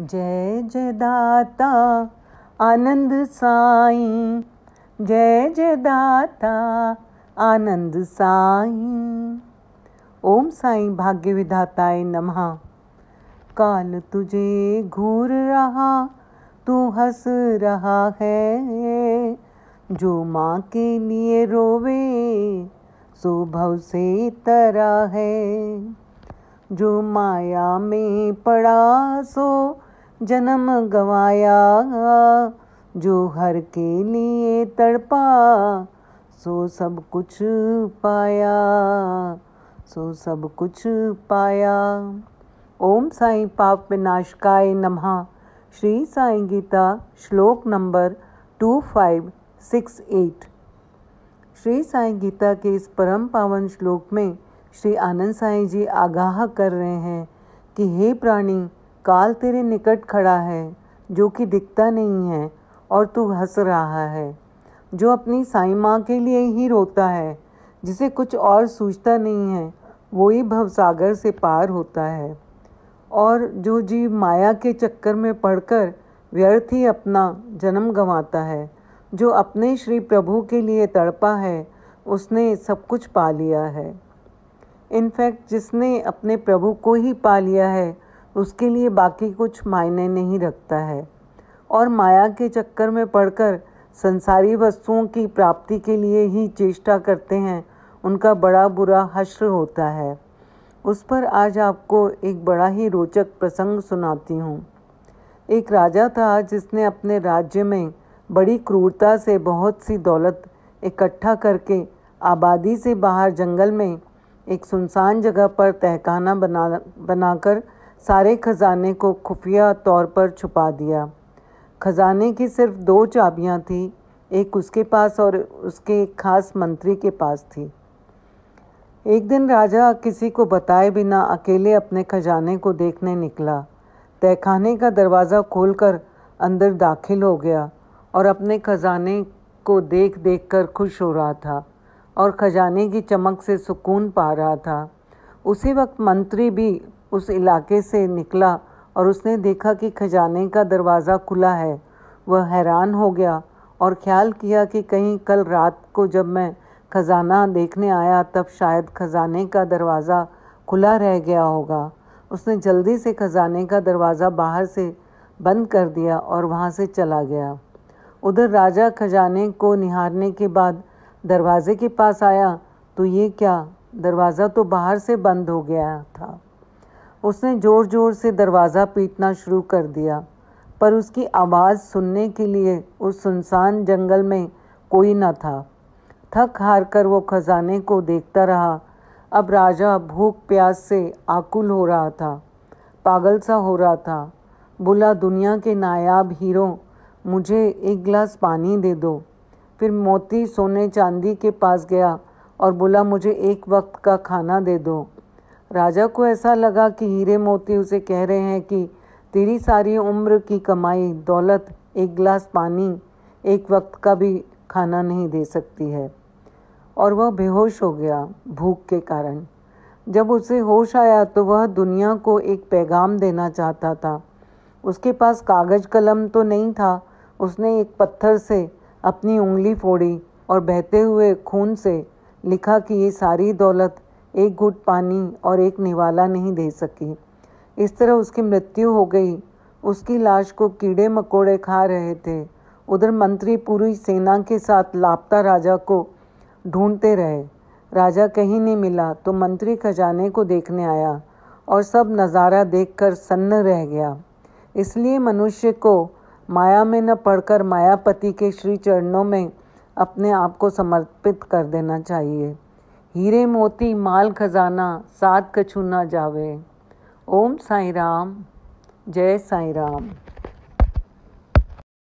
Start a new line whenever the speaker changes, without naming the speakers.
जय जय दाता आनंद साईं, जय जय दाता आनंद साईं। ओम साईं भाग्य विधाताय नमः। काल तुझे घूर रहा तू हंस रहा है, जो माँ के लिए रोवे सो भव से तरा है। जो माया में पड़ा सो जन्म गवाया, जो हर के लिए तड़पा सो सब कुछ पाया, सो सब कुछ पाया। ओम साईं पाप विनाशकाय नमः। श्री साईं गीता श्लोक नंबर 2568। श्री साईं गीता के इस परम पावन श्लोक में श्री आनंद साईं जी आगाह कर रहे हैं कि हे प्राणी, काल तेरे निकट खड़ा है जो कि दिखता नहीं है और तू हंस रहा है। जो अपनी साईं माँ के लिए ही रोता है, जिसे कुछ और सूझता नहीं है, वो ही भवसागर से पार होता है। और जो जीव माया के चक्कर में पड़कर व्यर्थ ही अपना जन्म गंवाता है, जो अपने श्री प्रभु के लिए तड़पा है, उसने सब कुछ पा लिया है। इनफैक्ट जिसने अपने प्रभु को ही पा लिया है, उसके लिए बाकी कुछ मायने नहीं रखता है। और माया के चक्कर में पड़कर संसारी वस्तुओं की प्राप्ति के लिए ही चेष्टा करते हैं, उनका बड़ा बुरा हश्र होता है। उस पर आज आपको एक बड़ा ही रोचक प्रसंग सुनाती हूँ। एक राजा था जिसने अपने राज्य में बड़ी क्रूरता से बहुत सी दौलत इकट्ठा करके आबादी से बाहर जंगल में एक सुनसान जगह पर तहखाना बनाकर सारे खजाने को खुफिया तौर पर छुपा दिया। खजाने की सिर्फ 2 चाबियां थी, एक उसके पास और उसके एक खास मंत्री के पास थी। एक दिन राजा किसी को बताए बिना अकेले अपने खजाने को देखने निकला। तहखाने का दरवाज़ा खोलकर अंदर दाखिल हो गया और अपने खजाने को देख देख कर खुश हो रहा था और खजाने की चमक से सुकून पा रहा था। उसी वक्त मंत्री भी उस इलाके से निकला और उसने देखा कि खजाने का दरवाज़ा खुला है। वह हैरान हो गया और ख्याल किया कि कहीं कल रात को जब मैं खजाना देखने आया तब शायद खजाने का दरवाज़ा खुला रह गया होगा। उसने जल्दी से खजाने का दरवाज़ा बाहर से बंद कर दिया और वहाँ से चला गया। उधर राजा खजाने को निहारने के बाद दरवाजे के पास आया तो ये क्या, दरवाज़ा तो बाहर से बंद हो गया था। उसने ज़ोर ज़ोर से दरवाज़ा पीटना शुरू कर दिया, पर उसकी आवाज़ सुनने के लिए उस सुनसान जंगल में कोई न था। थक हार कर वो खजाने को देखता रहा। अब राजा भूख प्यास से आकुल हो रहा था, पागल सा हो रहा था। बोला, दुनिया के नायाब हीरो, मुझे एक गिलास पानी दे दो। फिर मोती सोने चांदी के पास गया और बोला, मुझे एक वक्त का खाना दे दो। राजा को ऐसा लगा कि हीरे मोती उसे कह रहे हैं कि तेरी सारी उम्र की कमाई दौलत एक गिलास पानी, एक वक्त का भी खाना नहीं दे सकती है। और वह बेहोश हो गया भूख के कारण। जब उसे होश आया तो वह दुनिया को एक पैगाम देना चाहता था। उसके पास कागज़ कलम तो नहीं था। उसने एक पत्थर से अपनी उंगली फोड़ी और बहते हुए खून से लिखा कि ये सारी दौलत एक घूंट पानी और एक निवाला नहीं दे सकी। इस तरह उसकी मृत्यु हो गई। उसकी लाश को कीड़े मकोड़े खा रहे थे। उधर मंत्री पूरी सेना के साथ लापता राजा को ढूंढते रहे। राजा कहीं नहीं मिला तो मंत्री खजाने को देखने आया और सब नज़ारा देखकर सन्न रह गया। इसलिए मनुष्य को माया में न पड़कर मायापति के श्री चरणों में अपने आप को समर्पित कर देना चाहिए। हीरे मोती माल खजाना साथ कछु न जावे। ओम साईं राम, जय साईं राम।